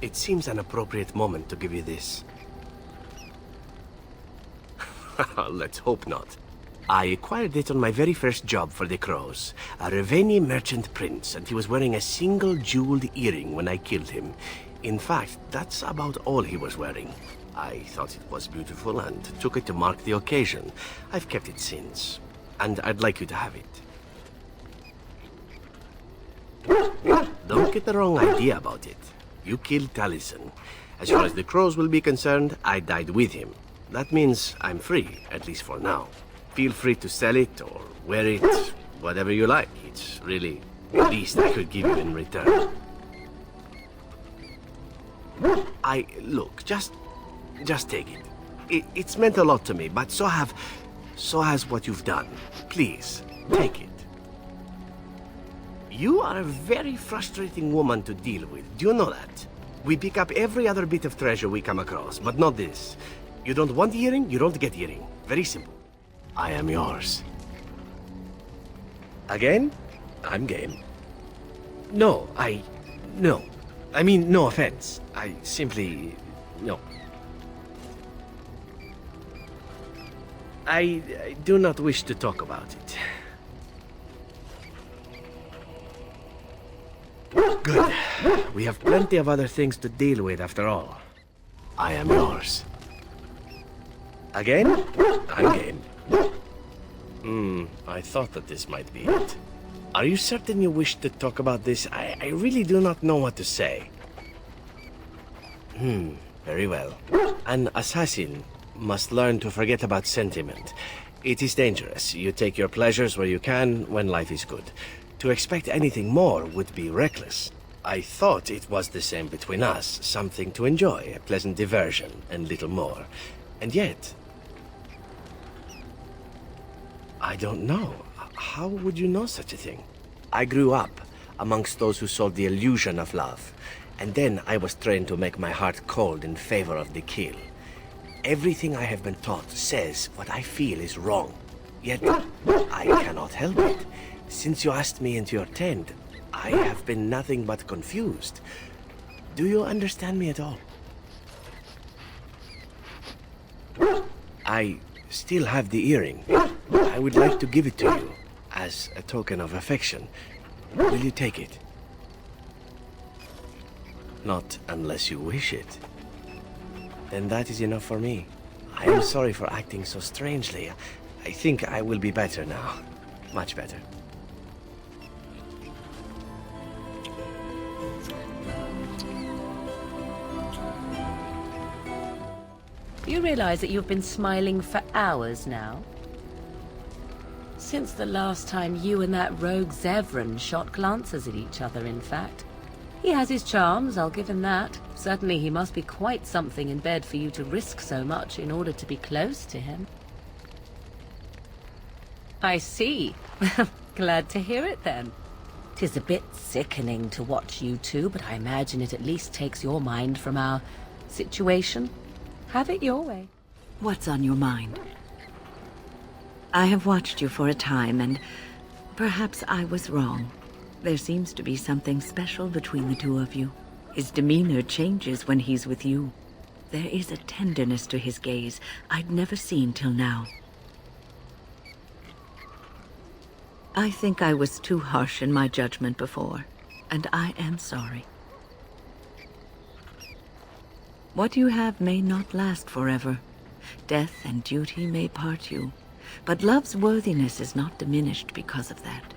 It seems an appropriate moment to give you this. Let's hope not. I acquired it on my very first job for the Crows. A Reveni merchant prince, and he was wearing a single jeweled earring when I killed him. In fact, that's about all he was wearing. I thought it was beautiful and took it to mark the occasion. I've kept it since. and I'd like you to have it. Don't get the wrong idea about it. You killed Taliesin. As far as the crows will be concerned, I died with him. That means I'm free, at least for now. Feel free to sell it or wear it, whatever you like. It's really the least I could give you in return. Look, just take it. It's meant a lot to me, but so has what you've done. Please, take it. You are a very frustrating woman to deal with. Do you know that? We pick up every other bit of treasure we come across, but not this. You don't want the earring, you don't get the earring. Very simple. I am yours. Again? I'm game. No. I mean, no offense. I simply... no. I do not wish to talk about it. Good. We have plenty of other things to deal with after all. I am yours. Again? I'm game. I thought that this might be it. Are you certain you wish to talk about this? I really do not know what to say. Very well. An assassin must learn to forget about sentiment. It is dangerous. You take your pleasures where you can when life is good. To expect anything more would be reckless. I thought it was the same between us. Something to enjoy, a pleasant diversion, and little more. And yet... I don't know. How would you know such a thing? I grew up amongst those who sold the illusion of love. And then I was trained to make my heart cold in favor of the kill. Everything I have been taught says what I feel is wrong. Yet, I cannot help it. Since you asked me into your tent, I have been nothing but confused. Do you understand me at all? I still have the earring. I would like to give it to you, as a token of affection. Will you take it? Not unless you wish it. Then that is enough for me. I am sorry for acting so strangely. I think I will be better now. Much better. You realize that you've been smiling for hours now? Since the last time you and that rogue Zevran shot glances at each other, in fact. He has his charms, I'll give him that. Certainly he must be quite something in bed for you to risk so much in order to be close to him. I see. Glad to hear it then. 'Tis a bit sickening to watch you two, but I imagine it at least takes your mind from our situation. Have it your way. What's on your mind? I have watched you for a time, and perhaps I was wrong. There seems to be something special between the two of you. His demeanor changes when he's with you. There is a tenderness to his gaze I'd never seen till now. I think I was too harsh in my judgment before, and I am sorry. What you have may not last forever. Death and duty may part you, but love's worthiness is not diminished because of that.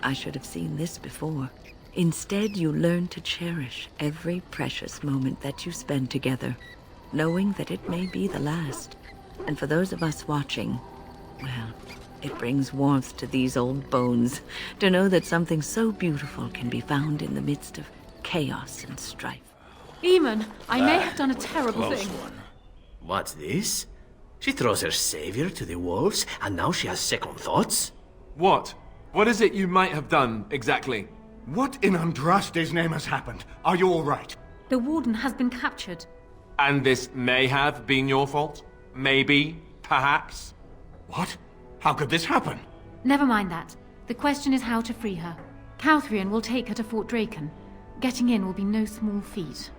I should have seen this before. Instead, you learn to cherish every precious moment that you spend together, knowing that it may be the last. And for those of us watching, well, it brings warmth to these old bones to know that something so beautiful can be found in the midst of chaos and strife. Eamon, I may have done a terrible thing. What's this? She throws her savior to the wolves, and now she has second thoughts? What? What is it you might have done, exactly? What in Andraste's name has happened? Are you all right? The warden has been captured. And this may have been your fault? Maybe? Perhaps? What? How could this happen? Never mind that. The question is how to free her. Couthrian will take her to Fort Draken. Getting in will be no small feat.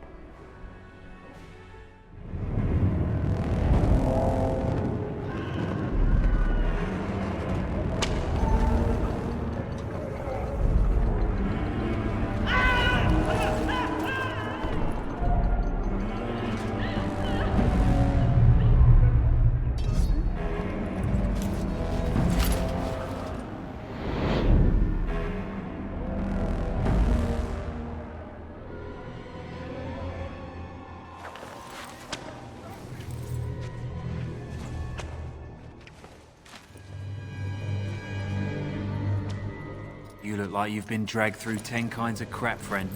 You look like you've been dragged through 10 kinds of crap, friend.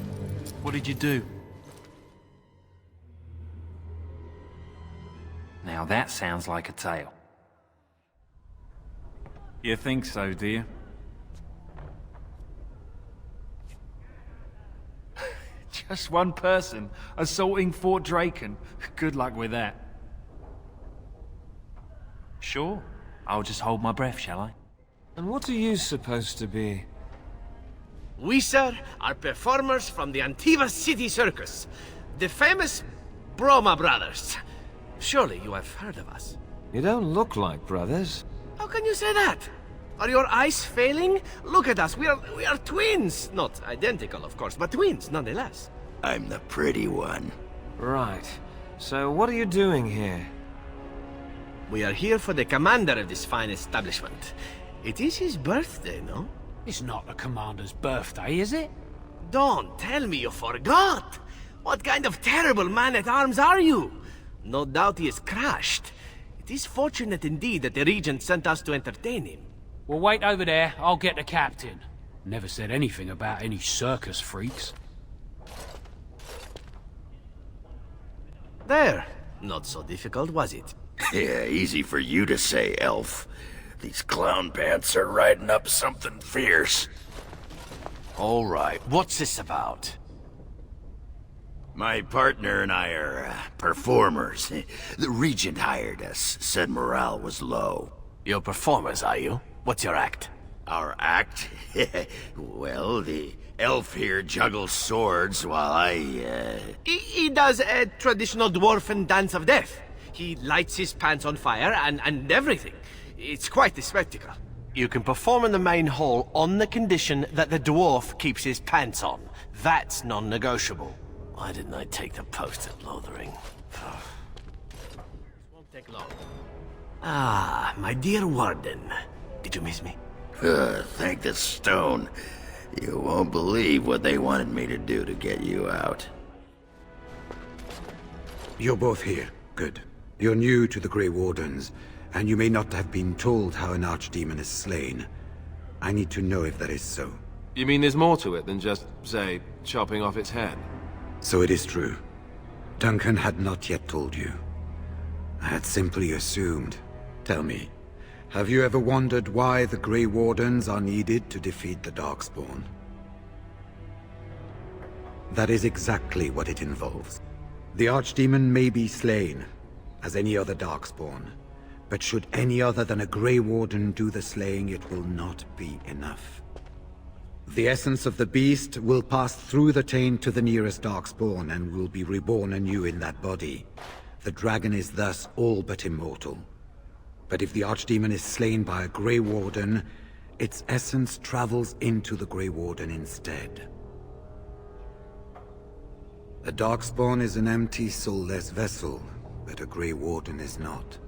What did you do? Now that sounds like a tale. You think so, do you? Just one person assaulting Fort Draken. Good luck with that. Sure. I'll just hold my breath, shall I? And what are you supposed to be? We, sir, are performers from the Antiva City Circus. The famous Broma Brothers. Surely you have heard of us. You don't look like brothers. How can you say that? Are your eyes failing? Look at us, we are twins. Not identical, of course, but twins, nonetheless. I'm the pretty one. Right. So what are you doing here? We are here for the commander of this fine establishment. It is his birthday, no? It's not the commander's birthday, is it? Don't tell me you forgot! What kind of terrible man-at-arms are you? No doubt he is crashed. It is fortunate indeed that the Regent sent us to entertain him. Well, wait over there. I'll get the captain. Never said anything about any circus freaks. There. Not so difficult, was it? Yeah, easy for you to say, elf. These clown pants are riding up something fierce. All right, what's this about? My partner and I are performers. The Regent hired us, said morale was low. You're performers, are you? What's your act? Our act? Well, the elf here juggles swords while I, He does a traditional dwarven dance of death. He lights his pants on fire and everything. It's quite the spectacle. You can perform in the main hall on the condition that the dwarf keeps his pants on. That's non-negotiable. Why didn't I take the post at Lothering? Won't take long. Ah, my dear Warden. Did you miss me? Thank the stone. You won't believe what they wanted me to do to get you out. You're both here. Good. You're new to the Grey Wardens, and you may not have been told how an archdemon is slain. I need to know if that is so. You mean there's more to it than just, say, chopping off its head? So it is true. Duncan had not yet told you. I had simply assumed. Tell me, have you ever wondered why the Grey Wardens are needed to defeat the Darkspawn? That is exactly what it involves. The Archdemon may be slain, as any other Darkspawn, but should any other than a Grey Warden do the slaying, it will not be enough. The essence of the beast will pass through the taint to the nearest Darkspawn and will be reborn anew in that body. The dragon is thus all but immortal. But if the Archdemon is slain by a Grey Warden, its essence travels into the Grey Warden instead. A Darkspawn is an empty, soulless vessel, but a Grey Warden is not.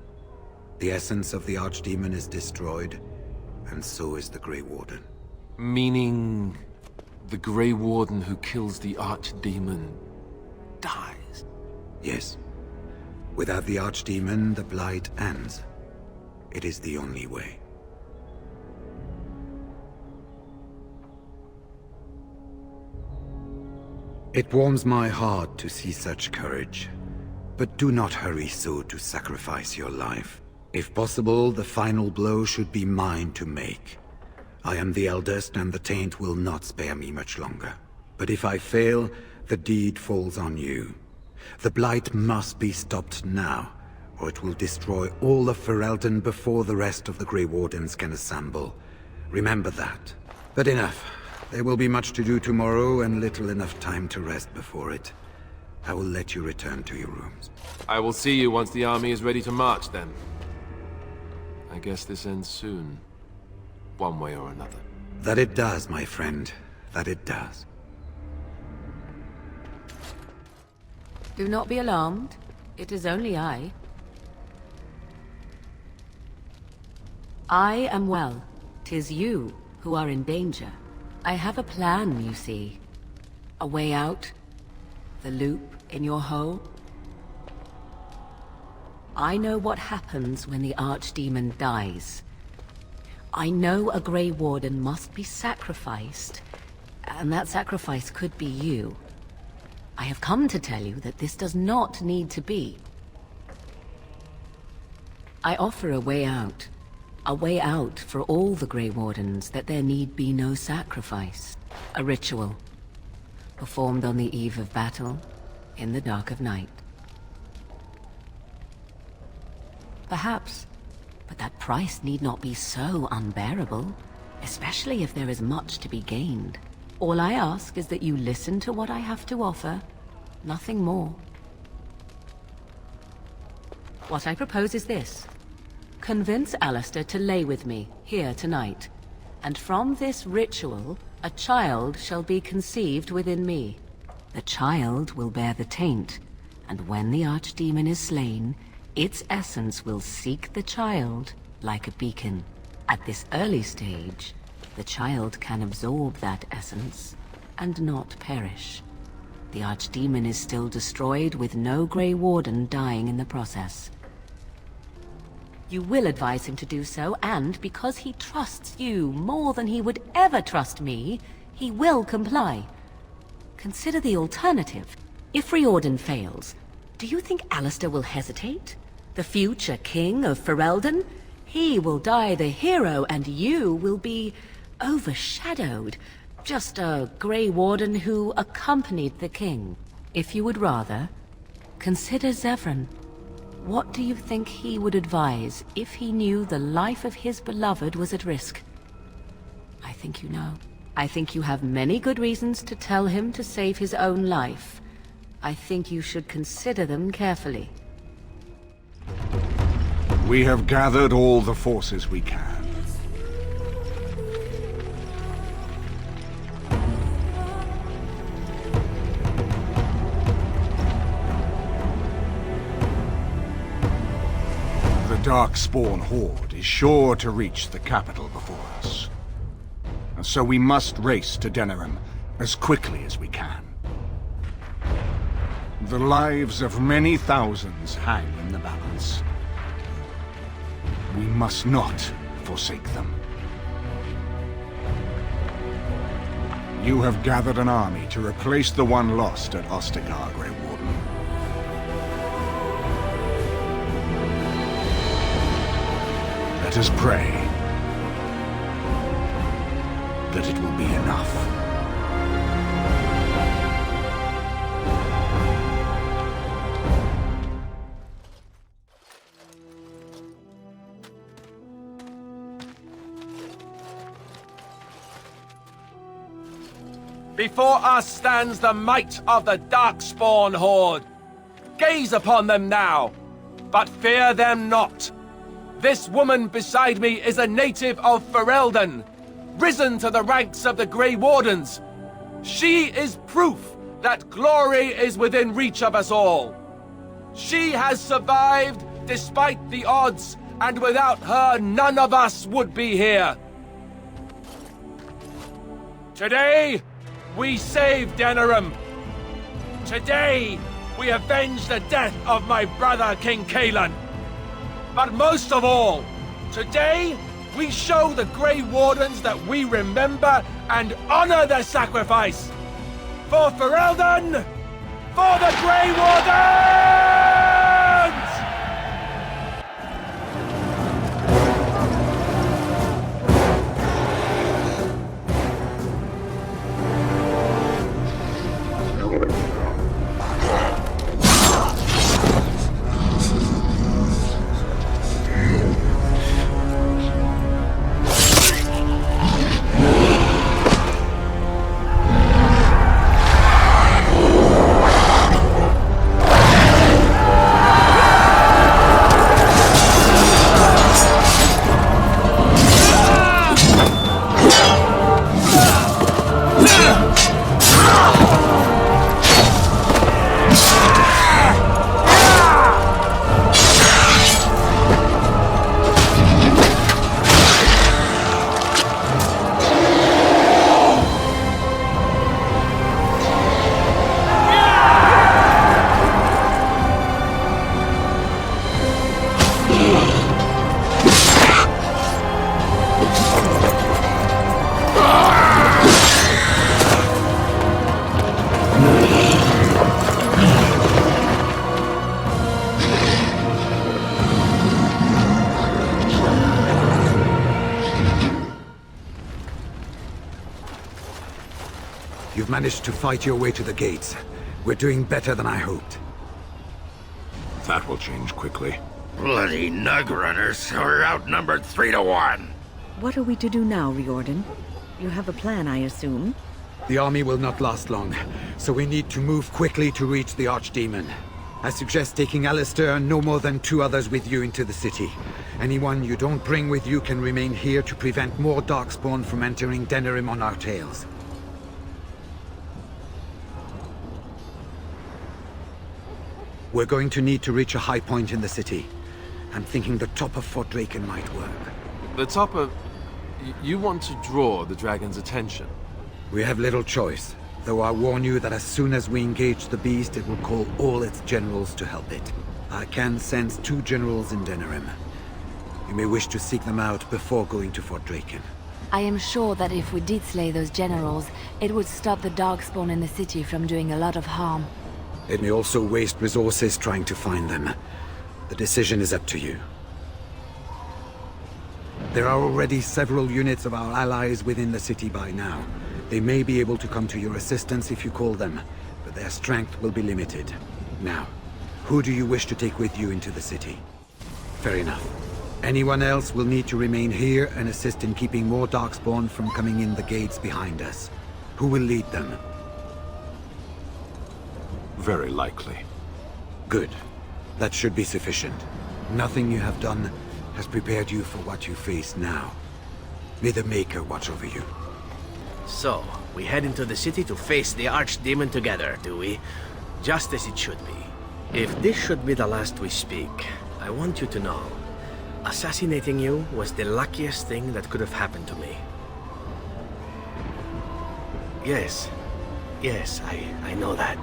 The essence of the Archdemon is destroyed, and so is the Grey Warden. Meaning, the Grey Warden who kills the Archdemon dies? Yes. Without the Archdemon, the Blight ends. It is the only way. It warms my heart to see such courage. But do not hurry so to sacrifice your life. If possible, the final blow should be mine to make. I am the eldest, and the taint will not spare me much longer. But if I fail, the deed falls on you. The Blight must be stopped now, or it will destroy all of Ferelden before the rest of the Grey Wardens can assemble. Remember that. But enough. There will be much to do tomorrow, and little enough time to rest before it. I will let you return to your rooms. I will see you once the army is ready to march, then. I guess this ends soon. One way or another. That it does, my friend. That it does. Do not be alarmed. It is only I. I am well. 'Tis you who are in danger. I have a plan, you see. A way out. The loop in your hole. I know what happens when the Archdemon dies. I know a Grey Warden must be sacrificed, and that sacrifice could be you. I have come to tell you that this does not need to be. I offer a way out. A way out for all the Grey Wardens, that there need be no sacrifice. A ritual, performed on the eve of battle, in the dark of night. Perhaps, but that price need not be so unbearable, especially if there is much to be gained. All I ask is that you listen to what I have to offer, nothing more. What I propose is this. Convince Alistair to lay with me, here tonight, and from this ritual, a child shall be conceived within me. The child will bear the taint, and when the archdemon is slain, its essence will seek the child like a beacon. At this early stage, the child can absorb that essence and not perish. The archdemon is still destroyed with no Grey Warden dying in the process. You will advise him to do so, and because he trusts you more than he would ever trust me, he will comply. Consider the alternative. If Riordan fails, do you think Alistair will hesitate? The future king of Ferelden? He will die the hero, and you will be overshadowed. Just a Grey Warden who accompanied the king. If you would rather, consider Zevran. What do you think he would advise if he knew the life of his beloved was at risk? I think you know. I think you have many good reasons to tell him to save his own life. I think you should consider them carefully. We have gathered all the forces we can. The Darkspawn Horde is sure to reach the capital before us. And so we must race to Denerim as quickly as we can. The lives of many thousands hang in the balance. We must not forsake them. You have gathered an army to replace the one lost at Ostagar, Grey Warden. Let us pray that it will be enough. Before us stands the might of the Darkspawn Horde. Gaze upon them now, but fear them not. This woman beside me is a native of Ferelden, risen to the ranks of the Grey Wardens. She is proof that glory is within reach of us all. She has survived despite the odds, and without her, none of us would be here. Today, we save Denerim. Today, we avenge the death of my brother, King Kaelan. But most of all, today, we show the Grey Wardens that we remember and honor their sacrifice. For Ferelden, for the Grey Wardens! You've managed to fight your way to the gates. We're doing better than I hoped. That will change quickly. Bloody nug runners. We're outnumbered 3 to 1. What are we to do now, Riordan? You have a plan, I assume? The army will not last long, so we need to move quickly to reach the Archdemon. I suggest taking Alistair and no more than 2 others with you into the city. Anyone you don't bring with you can remain here to prevent more Darkspawn from entering Denerim on our tails. We're going to need to reach a high point in the city. I'm thinking the top of Fort Draken might work. The top of... You want to draw the dragon's attention? We have little choice, though I warn you that as soon as we engage the beast, it will call all its generals to help it. I can sense 2 generals in Denerim. You may wish to seek them out before going to Fort Draken. I am sure that if we did slay those generals, it would stop the Darkspawn in the city from doing a lot of harm. It may also waste resources trying to find them. The decision is up to you. There are already several units of our allies within the city by now. They may be able to come to your assistance if you call them, but their strength will be limited. Now, who do you wish to take with you into the city? Fair enough. Anyone else will need to remain here and assist in keeping more Darkspawn from coming in the gates behind us. Who will lead them? Very likely. Good. That should be sufficient. Nothing you have done has prepared you for what you face now. May the Maker watch over you. So, we head into the city to face the Archdemon together, do we? Just as it should be. If this should be the last we speak, I want you to know, assassinating you was the luckiest thing that could have happened to me. Yes, I know that.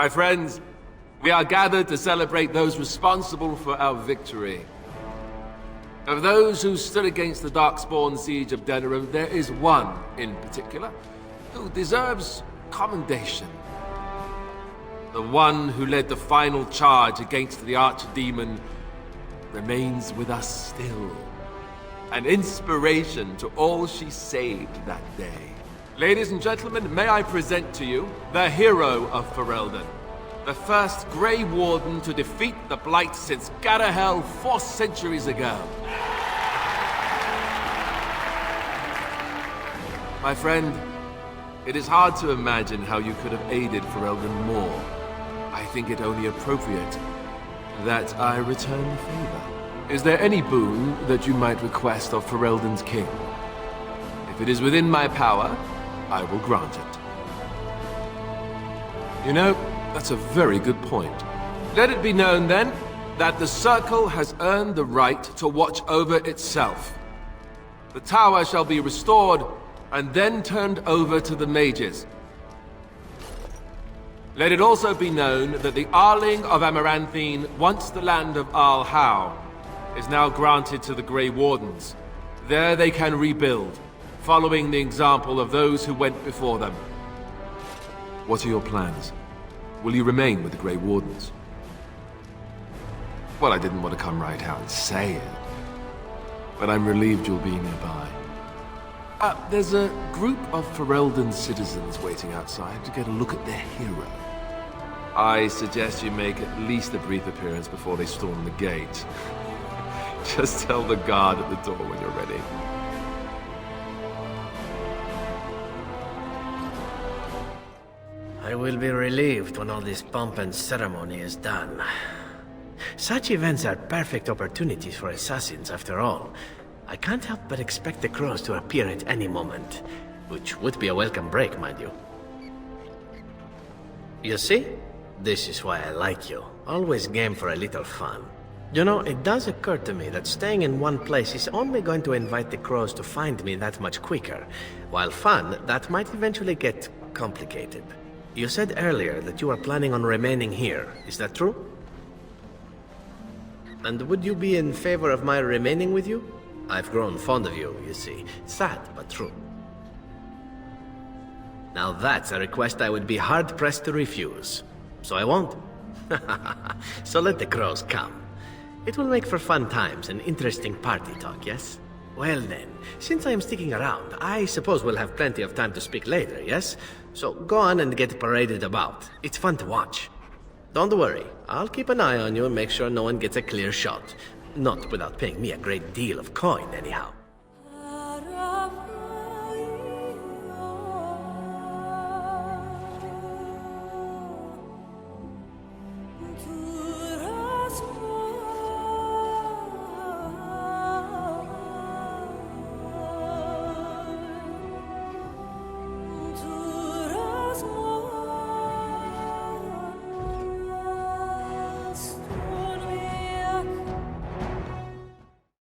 My friends, we are gathered to celebrate those responsible for our victory. Of those who stood against the Darkspawn siege of Denerim, there is one in particular who deserves commendation. The one who led the final charge against the Archdemon remains with us still. An inspiration to all she saved that day. Ladies and gentlemen, may I present to you the hero of Ferelden, the first Grey Warden to defeat the Blight since Garahel 4 centuries ago. My friend, it is hard to imagine how you could have aided Ferelden more. I think it only appropriate that I return the favor. Is there any boon that you might request of Ferelden's king? If it is within my power, I will grant it. You know, that's a very good point. Let it be known, then, that the Circle has earned the right to watch over itself. The tower shall be restored, and then turned over to the mages. Let it also be known that the Arling of Amaranthine, once the land of Arl Howe, is now granted to the Grey Wardens. There they can rebuild, following the example of those who went before them. What are your plans? Will you remain with the Grey Wardens? Well, I didn't want to come right out and say it, but I'm relieved you'll be nearby. There's a group of Ferelden citizens waiting outside to get a look at their hero. I suggest you make at least a brief appearance before they storm the gate. Just tell the guard at the door when you're ready. I will be relieved when all this pomp and ceremony is done. Such events are perfect opportunities for assassins, after all. I can't help but expect the crows to appear at any moment, which would be a welcome break, mind you. You see? This is why I like you. Always game for a little fun. You know, it does occur to me that staying in one place is only going to invite the crows to find me that much quicker, while fun, that might eventually get complicated. You said earlier that you are planning on remaining here. Is that true? And would you be in favor of my remaining with you? I've grown fond of you, you see. Sad, but true. Now that's a request I would be hard-pressed to refuse. So I won't. So let the crows come. It will make for fun times and interesting party talk, yes? Well then, since I am sticking around, I suppose we'll have plenty of time to speak later, yes? So go on and get paraded about. It's fun to watch. Don't worry, I'll keep an eye on you and make sure no one gets a clear shot. Not without paying me a great deal of coin, anyhow.